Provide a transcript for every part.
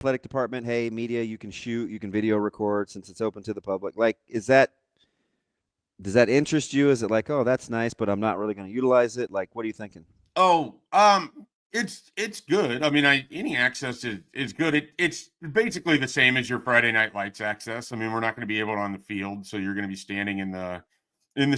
athletic department, hey, media, you can shoot, you can video record since it's open to the public? Like, does that interest you? Is it like, oh, that's nice, but I'm not really going to utilize it? Like, what are you thinking? Oh, it's good. I mean, any access is good. It's basically the same as your Friday Night Lights access. I mean, we're not going to be able to on the field, so you're going to be standing in the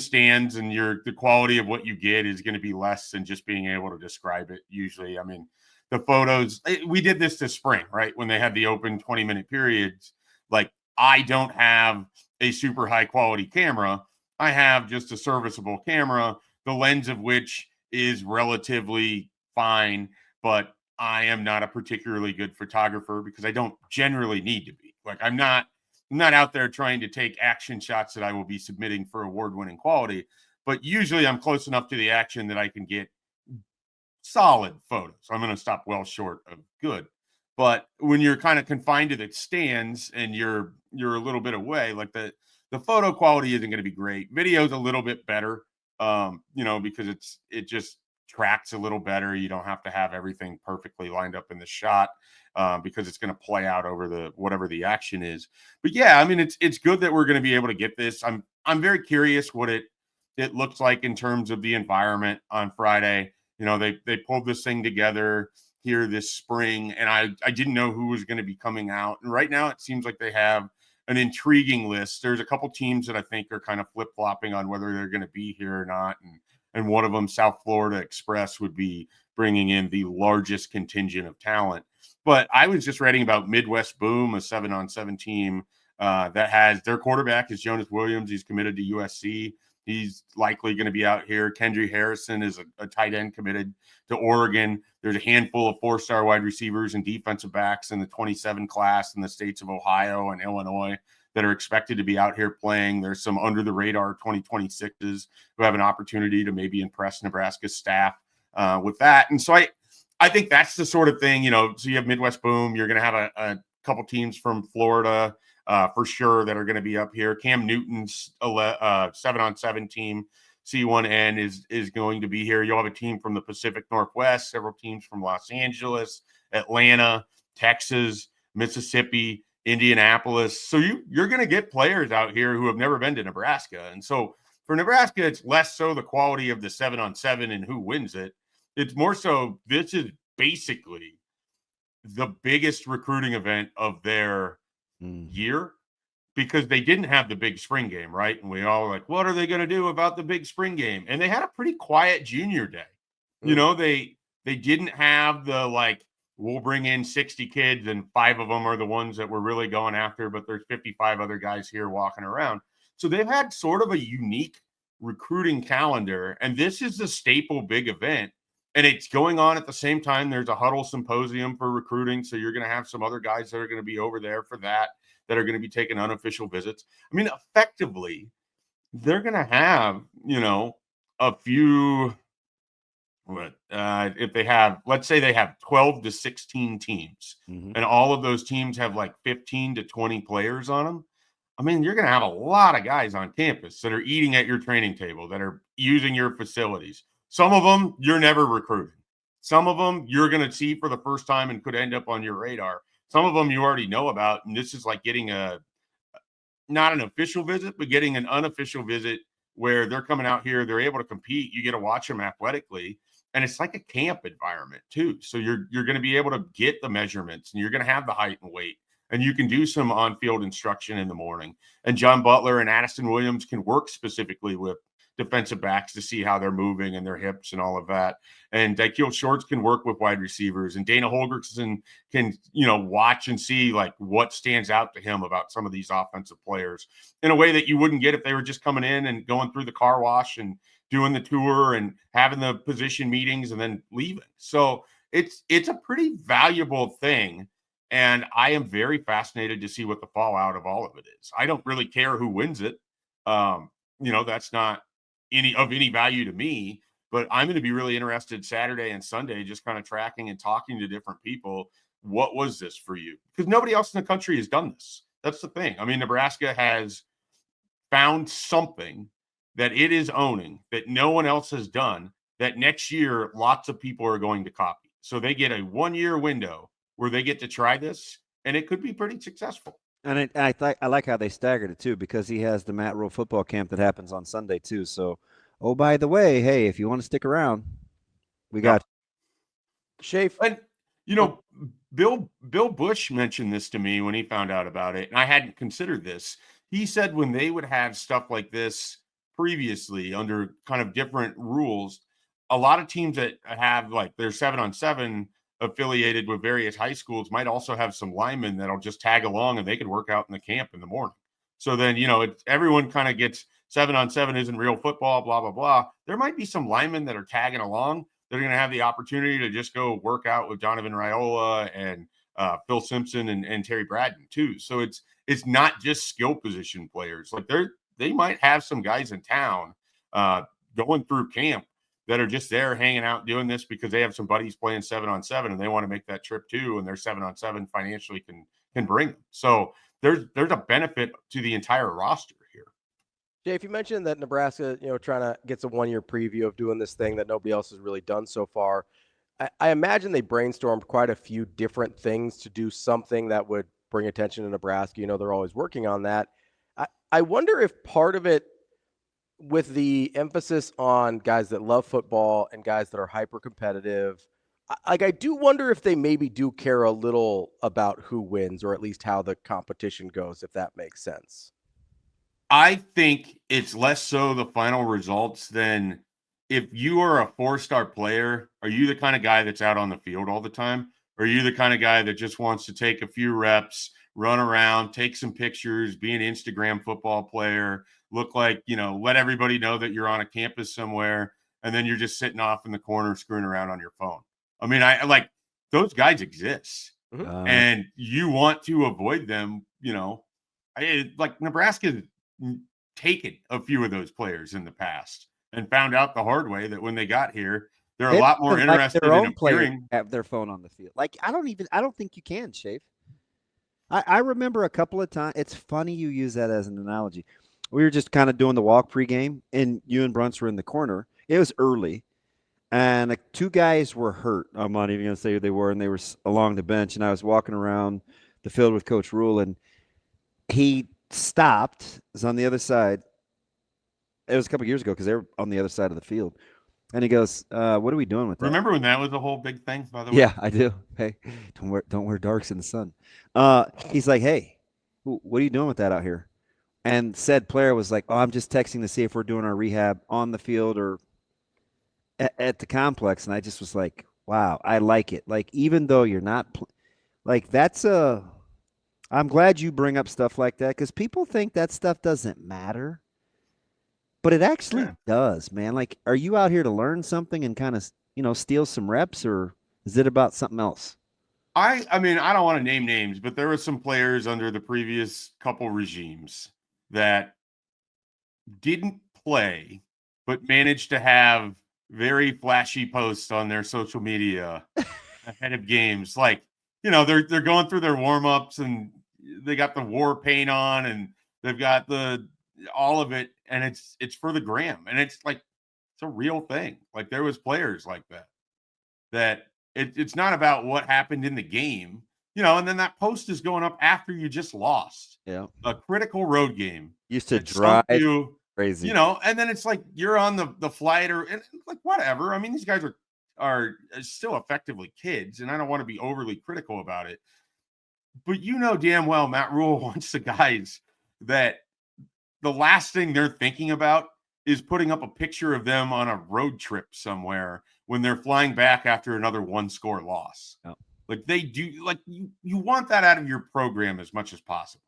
stands, and the quality of what you get is going to be less than just being able to describe it. Usually, I mean, the photos. We did this this spring, right, when they had the open 20-minute periods. Like, I don't have a super high quality camera. I have just a serviceable camera, the lens of which is relatively fine, but I am not a particularly good photographer because I don't generally need to be. Like, I'm not out there trying to take action shots that I will be submitting for award-winning quality, but usually I'm close enough to the action that I can get solid photos. I'm going to stop well short of good. But when you're kind of confined to the stands and you're a little bit away, like the photo quality isn't going to be great. Video's a little bit better, because it just tracks a little better. You don't have to have everything perfectly lined up in the shot, because it's going to play out over the whatever the action is. But yeah, I mean, it's good that we're going to be able to get this. I'm very curious what it looks like in terms of the environment on Friday. They pulled this thing together here this spring, and I didn't know who was going to be coming out. And right now, it seems like they have an intriguing list. There's a couple teams that I think are kind of flip flopping on whether they're going to be here or not, and one of them, South Florida Express, would be bringing in the largest contingent of talent. But I was just reading about Midwest Boom, a 7-on-7 team that has their quarterback is Jonas Williams. He's committed to USC. He's likely going to be out here. Kendry Harrison is a tight end committed to Oregon. There's a handful of 4-star wide receivers and defensive backs in the 27 class in the states of Ohio and Illinois that are expected to be out here playing. There's some under the radar 2026s who have an opportunity to maybe impress Nebraska's staff with that. And so I think that's the sort of thing, so you have Midwest Boom. You're going to have a couple teams from Florida, for sure, that are going to be up here. Cam Newton's 7-on-7 team, C1N, is going to be here. You'll have a team from the Pacific Northwest, several teams from Los Angeles, Atlanta, Texas, Mississippi, Indianapolis. So you're going to get players out here who have never been to Nebraska. And so for Nebraska, it's less so the quality of the 7-on-7 and who wins it. It's more so this is basically the biggest recruiting event of their year, because they didn't have the big spring game, right? And we all were like, what are they going to do about the big spring game? And they had a pretty quiet junior day. They didn't have the, like, we'll bring in 60 kids and 5 of them are the ones that we're really going after, but there's 55 other guys here walking around. So they've had sort of a unique recruiting calendar, and this is a staple big event. And it's going on at the same time. There's a huddle symposium for recruiting. So you're going to have some other guys that are going to be over there for that are going to be taking unofficial visits. I mean, effectively, they're going to have, a few, if they have, let's say they have 12 to 16 teams, and all of those teams have like 15 to 20 players on them. I mean, you're going to have a lot of guys on campus that are eating at your training table, that are using your facilities. Some of them you're never recruiting. Some of them you're going to see for the first time and could end up on your radar. Some of them you already know about, and this is like getting not an official visit, but getting an unofficial visit where they're coming out here, they're able to compete. You get to watch them athletically, and it's like a camp environment too. So you're going to be able to get the measurements, and you're going to have the height and weight, and you can do some on-field instruction in the morning. And John Butler and Addison Williams can work specifically with defensive backs to see how they're moving and their hips and all of that. And Daikiel Shorts can work with wide receivers, and Dana Holgerson can, watch and see like what stands out to him about some of these offensive players in a way that you wouldn't get if they were just coming in and going through the car wash and doing the tour and having the position meetings and then leaving. So it's a pretty valuable thing. And I am very fascinated to see what the fallout of all of it is. I don't really care who wins it. That's not any value to me, but I'm going to be really interested Saturday and Sunday, just kind of tracking and talking to different people. What was this for you? Because nobody else in the country has done this. That's the thing. I mean, Nebraska has found something that it is owning that no one else has done, that next year lots of people are going to copy. So they get a 1-year window where they get to try this, and it could be pretty successful. And I like how they staggered it too, because he has the Matt Rhule football camp that happens on Sunday too. So, oh, by the way, hey, if you want to stick around, we got Yep. Schaefer. And you know, Bill Bush mentioned this to me when he found out about it, and I hadn't considered this. He said when they would have stuff like this previously under kind of different rules, a lot of teams that have like their 7-on-7 affiliated with various high schools might also have some linemen that'll just tag along and they could work out in the camp in the morning. So then, everyone kind of gets 7-on-7 isn't real football, blah, blah, blah. There might be some linemen that are tagging along. They're going to have the opportunity to just go work out with Donovan Raiola and Phil Simpson and Terry Bradden too. So it's not just skill position players. Like they might have some guys in town going through camp that are just there hanging out doing this because they have some buddies playing 7-on-7 and they want to make that trip too, and their 7-on-7 financially can bring them. So there's a benefit to the entire roster here. Jay, if you mentioned that Nebraska, trying to get some 1-year preview of doing this thing that nobody else has really done so far, I imagine they brainstormed quite a few different things to do something that would bring attention to Nebraska. They're always working on that. I wonder if part of it, with the emphasis on guys that love football and guys that are hyper competitive, I do wonder if they maybe do care a little about who wins, or at least how the competition goes, if that makes sense. I think it's less so the final results than if you are a 4-star player, are you the kind of guy that's out on the field all the time? Or are you the kind of guy that just wants to take a few reps, run around, take some pictures, be an Instagram football player, look like, let everybody know that you're on a campus somewhere, and then you're just sitting off in the corner screwing around on your phone? I mean, I like those guys exist, and you want to avoid them. Like Nebraska taken a few of those players in the past and found out the hard way that when they got here, they're a lot more interested in appearing. Have their phone on the field. Like I don't think you can, Schaefer. I remember a couple of times. It's funny you use that as an analogy. We were just kind of doing the walk pregame, and you and Brunts were in the corner. It was early, and 2 guys were hurt. I'm not even going to say who they were, and they were along the bench. And I was walking around the field with Coach Rhule, and he stopped. Was on the other side. It was a couple of years ago because they were on the other side of the field. And he goes, "What are we doing with that?" Remember when that was the whole big thing, by the way? Yeah, I do. Hey, don't wear darks in the sun. He's like, "Hey, what are you doing with that out here?" And said player was like, "Oh, I'm just texting to see if we're doing our rehab on the field or at the complex." And I just was like, "Wow, I like it." Like even though you're not like that's a. I'm glad you bring up stuff like that because people think that stuff doesn't matter. But it actually does, man. Like, are you out here to learn something and kind of, steal some reps, or is it about something else? I mean, I don't want to name names, but there were some players under the previous couple regimes that didn't play, but managed to have very flashy posts on their social media ahead of games. Like, they're going through their warm-ups and they got the war paint on and they've got all of it, and it's for the gram, and it's like it's a real thing. Like there was players like that it's not about what happened in the game, and then that post is going up after you just lost a critical road game. Used to drive you crazy, and then it's like you're on the flight and like whatever. I mean, these guys are still effectively kids, and I don't want to be overly critical about it, but damn well Matt Rhule wants the guys that the last thing they're thinking about is putting up a picture of them on a road trip somewhere when they're flying back after another 1-score loss. Oh. Like they do, like you want that out of your program as much as possible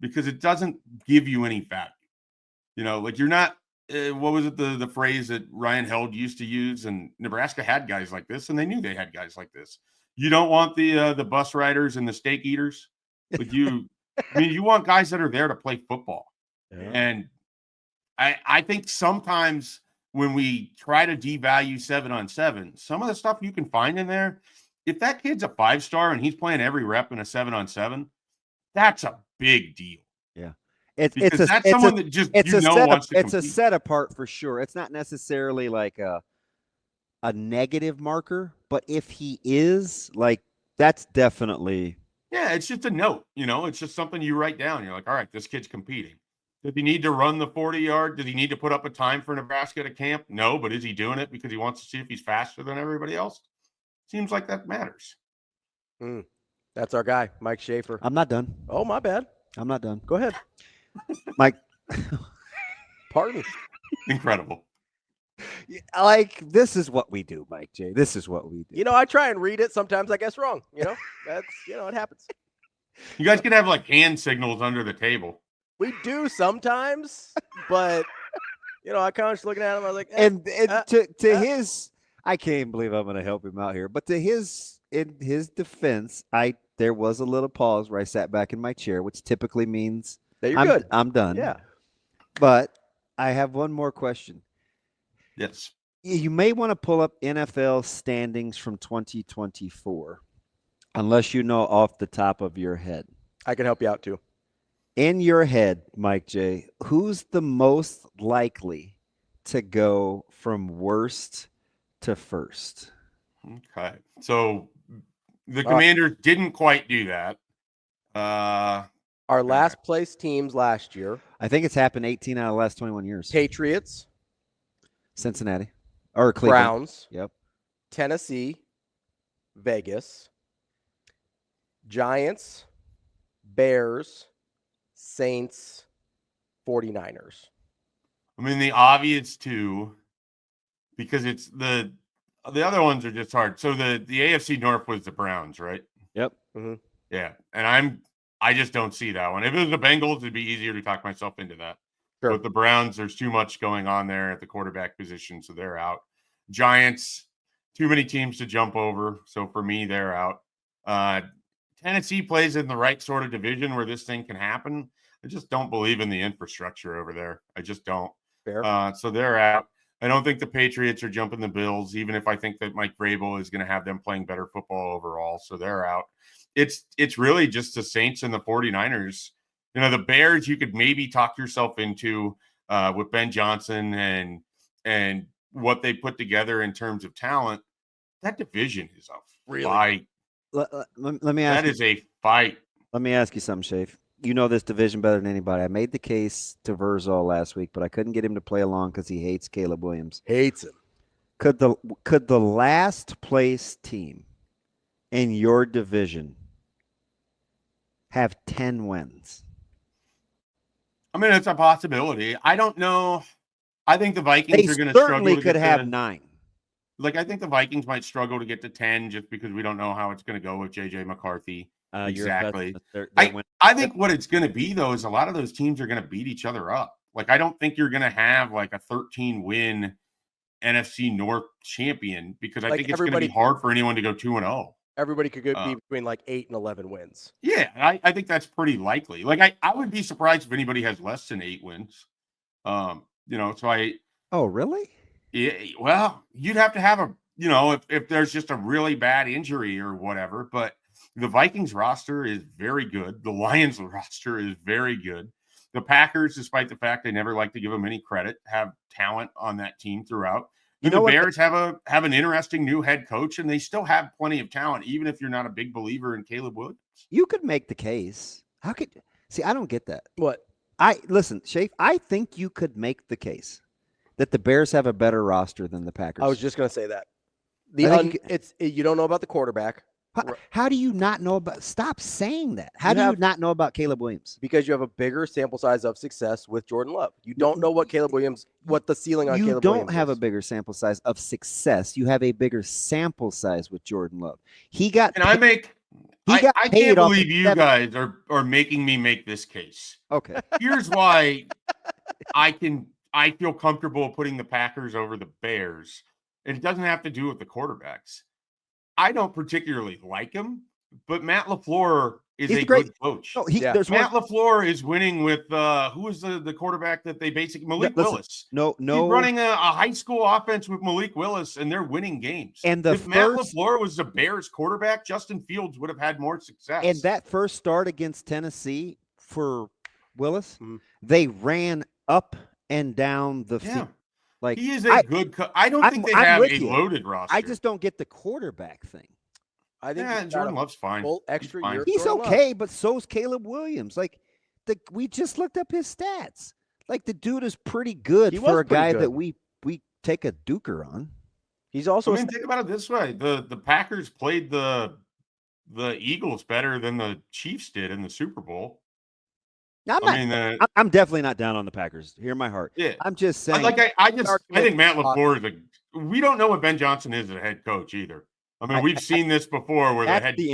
because it doesn't give you any value. Like you're not, what was it, the phrase that Ryan Held used to use, and Nebraska had guys like this and they knew they had guys like this. You don't want the bus riders and the steak eaters. Like you want guys that are there to play football. Yeah. And I think sometimes when we try to devalue 7-on-7, some of the stuff you can find in there, if that kid's a 5-star and he's playing every rep in a 7-on-7, that's a big deal. Yeah. It's a set apart for sure. It's not necessarily like a negative marker, but if he is, like, that's definitely Yeah, it's just a note, it's just something you write down. You're like, all right, this kid's competing. Does he need to run the 40-yard? Does he need to put up a time for Nebraska to camp? No, but is he doing it because he wants to see if he's faster than everybody else? Seems like that matters. That's our guy, Mike Schaefer. I'm not done. Oh, my bad. I'm not done. Go ahead. Mike. Pardon me. Incredible. Like, this is what we do, Mike J. This is what we do. I try and read it. Sometimes I guess wrong. That's, it happens. You guys can have like hand signals under the table. We do sometimes, but, I kind of just looking at him. I was like, to his, I can't believe I'm going to help him out here, but in his defense, there was a little pause where I sat back in my chair, which typically means that you're good. I'm done. Yeah. But I have one more question. Yes. You may want to pull up NFL standings from 2024, unless you know off the top of your head. I can help you out too. In your head, Mike J, who's the most likely to go from worst to first? Okay. So the Commanders didn't quite do that. Our last place teams last year. I think it's happened 18 out of the last 21 years. Patriots. Cincinnati. Or Cleveland. Browns. Yep. Tennessee. Vegas. Giants. Bears. Saints. 49ers. I mean, the obvious two, because it's the other ones are just hard. So the AFC North was the Browns, right? Yep. Mm-hmm. Yeah. And I just don't see that one. If it was the Bengals, it'd be easier to talk myself into that. Sure. But the Browns, there's too much going on there at the quarterback position, so they're out. Giants, too many teams to jump over. So for me, they're out. Tennessee plays in the right sort of division where this thing can happen. I just don't believe in the infrastructure over there. I just don't. Fair. So they're out. I don't think the Patriots are jumping the Bills, even if I think that Mike Vrabel is going to have them playing better football overall. So they're out. It's really just the Saints and the 49ers. The Bears, you could maybe talk yourself into with Ben Johnson and what they put together in terms of talent. That division is a fight. Let me ask that is a fight. Let me ask you something, Shafe. You know this division better than anybody. I made the case to Verzal last week, but I couldn't get him to play along because he hates Caleb Williams. Hates him. Could the last place team in your division have 10 wins? I mean, it's a possibility. I don't know. I think the Vikings are going to struggle. Certainly could have 9. Like, I think the Vikings might struggle to get to 10 just because we don't know how it's going to go with J.J. McCarthy. Exactly. I think what it's going to be, though, is a lot of those teams are going to beat each other up. Like, I don't think you're going to have, like, a 13-win NFC North champion because I think it's going to be hard for anyone to go 2-0. Everybody could be between, like, 8 and 11 wins. Yeah, I think that's pretty likely. Like, I would be surprised if anybody has less than 8 wins. So Oh, really? Yeah, well, you'd have to have if there's just a really bad injury or whatever, but the Vikings roster is very good. The Lions roster is very good. The Packers, despite the fact they never like to give them any credit, have talent on that team throughout. The Bears have an interesting new head coach, and they still have plenty of talent, even if you're not a big believer in Caleb Williams. You could make the case. I don't get that. What? Listen, Shafe, I think you could make the case that the Bears have a better roster than the Packers. I was just going to say that. You don't know about the quarterback. How do you not know about? Stop saying that. How do you not know about Caleb Williams? Because you have a bigger sample size of success with Jordan Love. You don't know what the ceiling on Caleb Williams is. You don't have a bigger sample size of success. You have a bigger sample size with Jordan Love. I can't believe you guys are making me make this case. Okay. Here's why I feel comfortable putting the Packers over the Bears. And it doesn't have to do with the quarterbacks. I don't particularly like him, but Matt LaFleur is a good coach. No, Matt LaFleur is winning with who was the quarterback that they basically Malik Willis. No, he's running a high school offense with Malik Willis, and they're winning games. And if Matt LaFleur was the Bears quarterback, Justin Fields would have had more success. And that first start against Tennessee for Willis, they ran up and down the field. Like, he is a good I don't think they have a loaded roster. I just don't get the quarterback thing. I think Yeah, Jordan Love's fine. full extra fine. year. of He's Jordan Love. okay, but so's Caleb Williams. Like we just looked up his stats. Like the dude is pretty good He for was a pretty guy good. that we take a duker on. He's also. I mean, think about it this way: the Packers played the Eagles better than the Chiefs did in the Super Bowl. Now, I'm definitely not down on the Packers. Hear my heart. Yeah, I'm just saying. I think Matt LaFleur is we don't know what Ben Johnson is as a head coach either. I mean, we've seen this before where the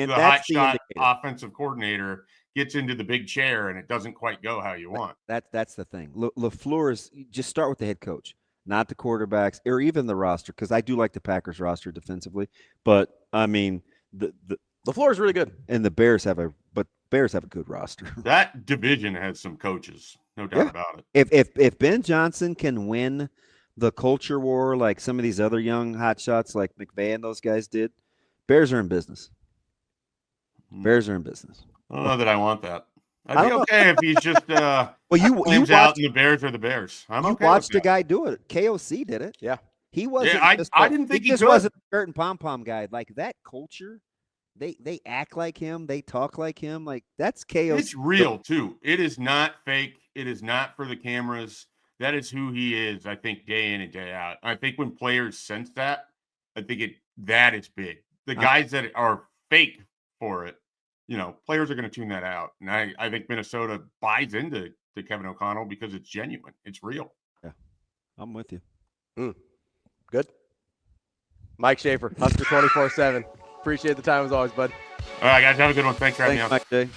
hotshot offensive coordinator gets into the big chair and it doesn't quite go how you want. That's the thing. LaFleur is just start with the head coach, not the quarterbacks or even the roster, because I do like the Packers roster defensively. But I mean, the LaFleur is really good, and the Bears have a good roster. That division has some coaches, no doubt about it. If Ben Johnson can win the culture war like some of these other young hotshots like McVay and those guys did, Bears are in business. Bears are in business. I don't know that I want that. I'd be okay if he's just well, you out and the Bears are the Bears. I'm okay. You watched a guy do it. KOC did it. Yeah. He wasn't. Yeah, I didn't think he just wasn't a shirt and pom pom guy. Like that culture, they act like him. They talk like him. Like that's KOC. It's real too. It is not fake. It is not for the cameras. That is who he is. I think day in and day out. I think when players sense that, I think that is big. The guys that are fake for it, players are going to tune that out. And I think Minnesota buys into Kevin O'Connell because it's genuine. It's real. Yeah, I'm with you. Good. Mike Schaefer, Husker247. Appreciate the time as always, bud. All right, guys. Have a good one. Thanks for having me on. Mike Day.